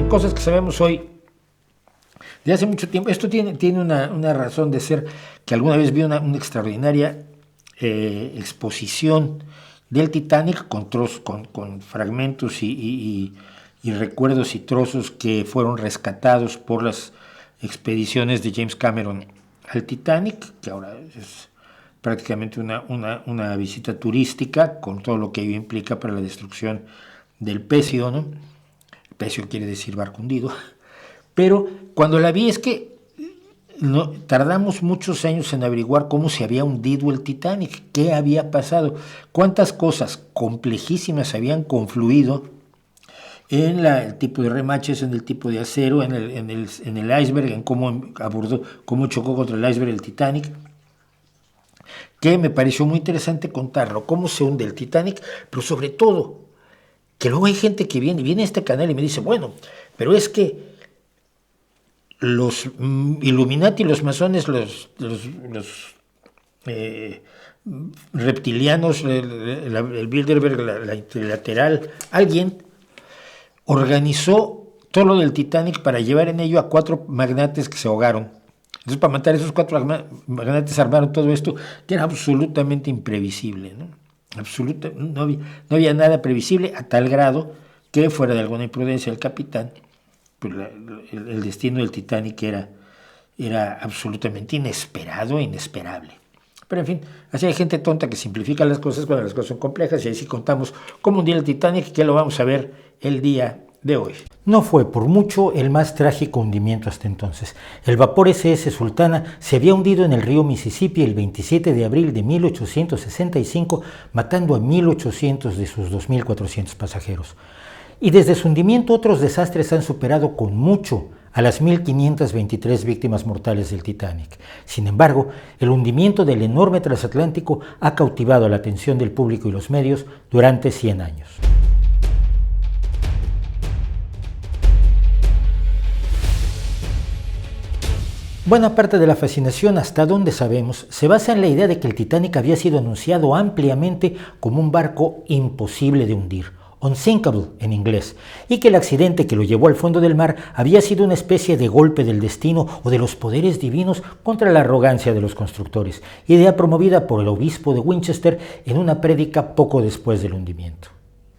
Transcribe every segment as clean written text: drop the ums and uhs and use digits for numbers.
son cosas que sabemos hoy de hace mucho tiempo. Esto tiene una razón de ser, que alguna vez vi una extraordinaria exposición del Titanic con fragmentos y recuerdos y trozos que fueron rescatados por las expediciones de James Cameron al Titanic, que ahora es prácticamente una visita turística con todo lo que ello implica para la destrucción del Pecio, ¿no? Pecio quiere decir barco hundido. Pero cuando la vi es que tardamos muchos años en averiguar cómo se había hundido el Titanic, qué había pasado, cuántas cosas complejísimas habían confluido en el tipo de remaches, en el tipo de acero, en el iceberg, en cómo abordó, cómo chocó contra el iceberg el Titanic, que me pareció muy interesante contarlo, cómo se hunde el Titanic, pero sobre todo, que luego hay gente que viene a este canal y me dice, bueno, pero es que los Illuminati, los masones, los reptilianos, el Bilderberg, la Interlateral, alguien organizó todo lo del Titanic para llevar en ello a 4 magnates que se ahogaron. Entonces, para matar a esos 4 magnates armaron todo esto, que era absolutamente imprevisible, ¿no? No había nada previsible, a tal grado que, fuera de alguna imprudencia del capitán, pues el destino del Titanic era absolutamente inesperado e inesperable. Pero en fin, así hay gente tonta que simplifica las cosas cuando las cosas son complejas, y así contamos cómo hundió el Titanic, que lo vamos a ver el día de hoy. No fue por mucho el más trágico hundimiento hasta entonces. El vapor SS Sultana se había hundido en el río Mississippi el 27 de abril de 1865, matando a 1.800 de sus 2.400 pasajeros. Y desde su hundimiento otros desastres han superado con mucho a las 1.523 víctimas mortales del Titanic. Sin embargo, el hundimiento del enorme transatlántico ha cautivado la atención del público y los medios durante 100 años. Buena parte de la fascinación, hasta donde sabemos, se basa en la idea de que el Titanic había sido anunciado ampliamente como un barco imposible de hundir, unsinkable en inglés, y que el accidente que lo llevó al fondo del mar había sido una especie de golpe del destino o de los poderes divinos contra la arrogancia de los constructores, idea promovida por el obispo de Winchester en una prédica poco después del hundimiento.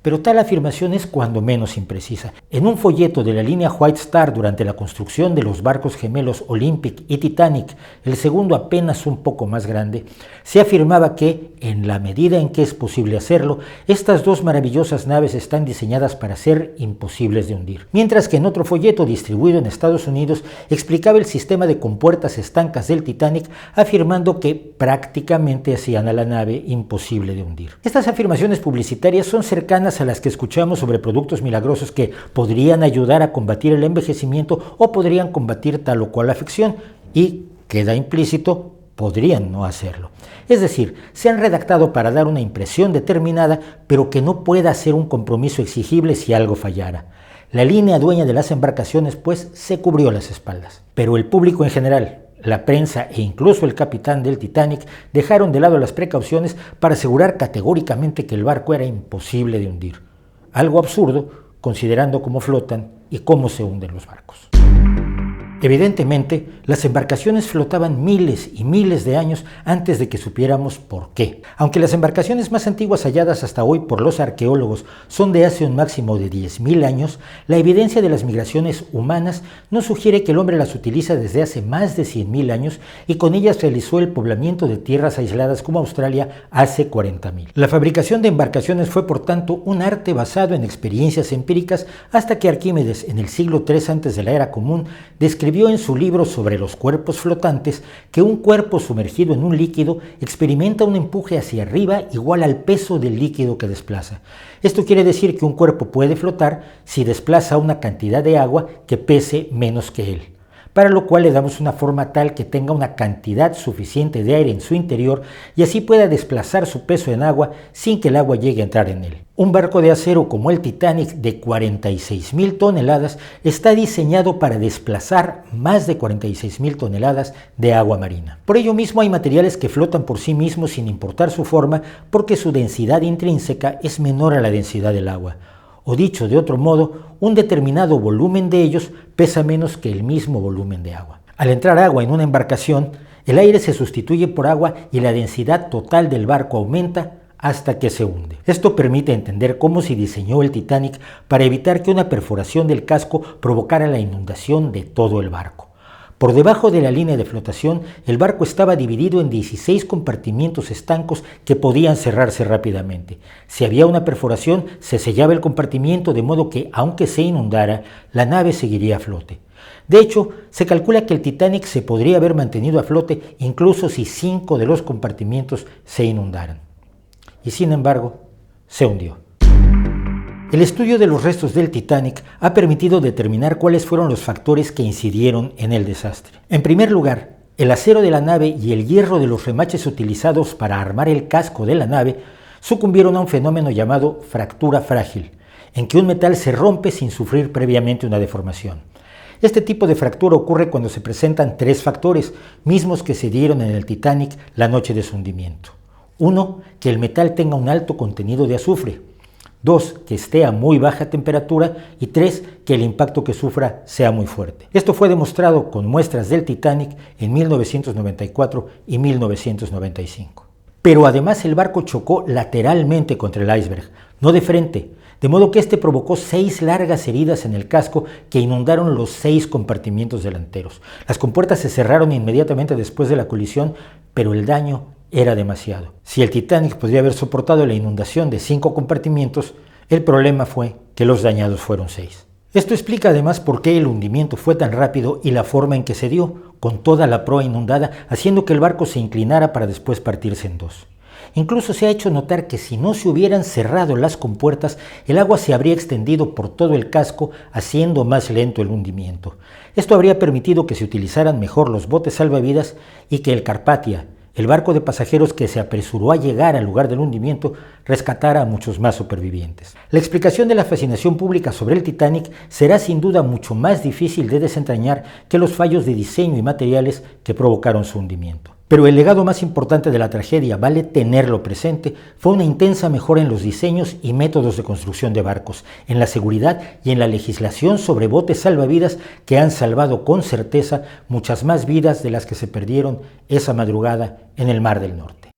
Pero tal afirmación es cuando menos imprecisa. En un folleto de la línea White Star durante la construcción de los barcos gemelos Olympic y Titanic, el segundo apenas un poco más grande, se afirmaba que, en la medida en que es posible hacerlo, estas 2 maravillosas naves están diseñadas para ser imposibles de hundir. Mientras que en otro folleto distribuido en Estados Unidos explicaba el sistema de compuertas estancas del Titanic, afirmando que prácticamente hacían a la nave imposible de hundir. Estas afirmaciones publicitarias son cercanas a las que escuchamos sobre productos milagrosos que podrían ayudar a combatir el envejecimiento o podrían combatir tal o cual afección, y queda implícito, podrían no hacerlo. Es decir, se han redactado para dar una impresión determinada, pero que no pueda ser un compromiso exigible si algo fallara. La línea dueña de las embarcaciones, pues, se cubrió las espaldas. Pero el público en general, la prensa e incluso el capitán del Titanic dejaron de lado las precauciones para asegurar categóricamente que el barco era imposible de hundir. Algo absurdo, considerando cómo flotan y cómo se hunden los barcos. Evidentemente, las embarcaciones flotaban miles y miles de años antes de que supiéramos por qué. Aunque las embarcaciones más antiguas halladas hasta hoy por los arqueólogos son de hace un máximo de 10.000 años, la evidencia de las migraciones humanas nos sugiere que el hombre las utiliza desde hace más de 100.000 años y con ellas realizó el poblamiento de tierras aisladas como Australia hace 40.000. La fabricación de embarcaciones fue, por tanto, un arte basado en experiencias empíricas hasta que Arquímedes, en el siglo III antes de la era común, describió en su libro sobre los cuerpos flotantes que un cuerpo sumergido en un líquido experimenta un empuje hacia arriba igual al peso del líquido que desplaza. Esto quiere decir que un cuerpo puede flotar si desplaza una cantidad de agua que pese menos que él, para lo cual le damos una forma tal que tenga una cantidad suficiente de aire en su interior y así pueda desplazar su peso en agua sin que el agua llegue a entrar en él. Un barco de acero como el Titanic de 46.000 toneladas está diseñado para desplazar más de 46.000 toneladas de agua marina. Por ello mismo hay materiales que flotan por sí mismos sin importar su forma porque su densidad intrínseca es menor a la densidad del agua. o dicho de otro modo, un determinado volumen de ellos pesa menos que el mismo volumen de agua. Al entrar agua en una embarcación, el aire se sustituye por agua y la densidad total del barco aumenta hasta que se hunde. Esto permite entender cómo se diseñó el Titanic para evitar que una perforación del casco provocara la inundación de todo el barco. Por debajo de la línea de flotación, el barco estaba dividido en 16 compartimientos estancos que podían cerrarse rápidamente. Si había una perforación, se sellaba el compartimiento de modo que, aunque se inundara, la nave seguiría a flote. De hecho, se calcula que el Titanic se podría haber mantenido a flote incluso si 5 de los compartimientos se inundaran. Y sin embargo, se hundió. El estudio de los restos del Titanic ha permitido determinar cuáles fueron los factores que incidieron en el desastre. En primer lugar, el acero de la nave y el hierro de los remaches utilizados para armar el casco de la nave sucumbieron a un fenómeno llamado fractura frágil, en que un metal se rompe sin sufrir previamente una deformación. Este tipo de fractura ocurre cuando se presentan 3 factores, mismos que se dieron en el Titanic la noche de su hundimiento. 1. Que el metal tenga un alto contenido de azufre. 2. Que esté a muy baja temperatura. Y 3. Que el impacto que sufra sea muy fuerte. Esto fue demostrado con muestras del Titanic en 1994 y 1995. Pero además el barco chocó lateralmente contra el iceberg, no de frente, de modo que este provocó 6 largas heridas en el casco que inundaron los 6 compartimientos delanteros. Las compuertas se cerraron inmediatamente después de la colisión, pero el daño era demasiado. Si el Titanic podría haber soportado la inundación de 5 compartimientos, el problema fue que los dañados fueron 6. Esto explica además por qué el hundimiento fue tan rápido y la forma en que se dio, con toda la proa inundada, haciendo que el barco se inclinara para después partirse en 2. Incluso se ha hecho notar que si no se hubieran cerrado las compuertas, el agua se habría extendido por todo el casco, haciendo más lento el hundimiento. Esto habría permitido que se utilizaran mejor los botes salvavidas y que el Carpathia, el barco de pasajeros que se apresuró a llegar al lugar del hundimiento, rescatara a muchos más supervivientes. La explicación de la fascinación pública sobre el Titanic será sin duda mucho más difícil de desentrañar que los fallos de diseño y materiales que provocaron su hundimiento. Pero el legado más importante de la tragedia, vale tenerlo presente, fue una intensa mejora en los diseños y métodos de construcción de barcos, en la seguridad y en la legislación sobre botes salvavidas que han salvado con certeza muchas más vidas de las que se perdieron esa madrugada en el Mar del Norte.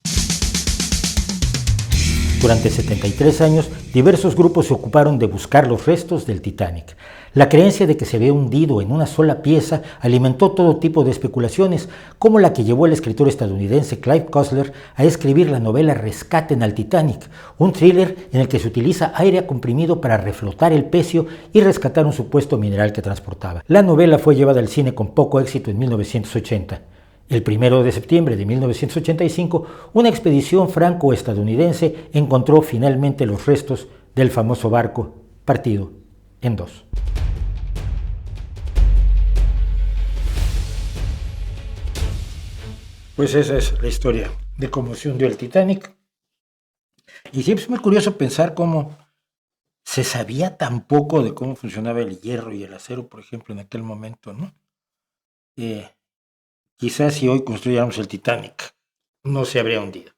Durante 73 años, diversos grupos se ocuparon de buscar los restos del Titanic. La creencia de que se había hundido en una sola pieza alimentó todo tipo de especulaciones, como la que llevó al escritor estadounidense Clive Cussler a escribir la novela Rescaten al Titanic, un thriller en el que se utiliza aire comprimido para reflotar el pecio y rescatar un supuesto mineral que transportaba. La novela fue llevada al cine con poco éxito en 1980. El 1 de septiembre de 1985, una expedición franco-estadounidense encontró finalmente los restos del famoso barco partido en 2. Pues esa es la historia de cómo se hundió el Titanic. Y siempre es muy curioso pensar cómo se sabía tan poco de cómo funcionaba el hierro y el acero, por ejemplo, en aquel momento, ¿no? Quizás si hoy construyéramos el Titanic, no se habría hundido.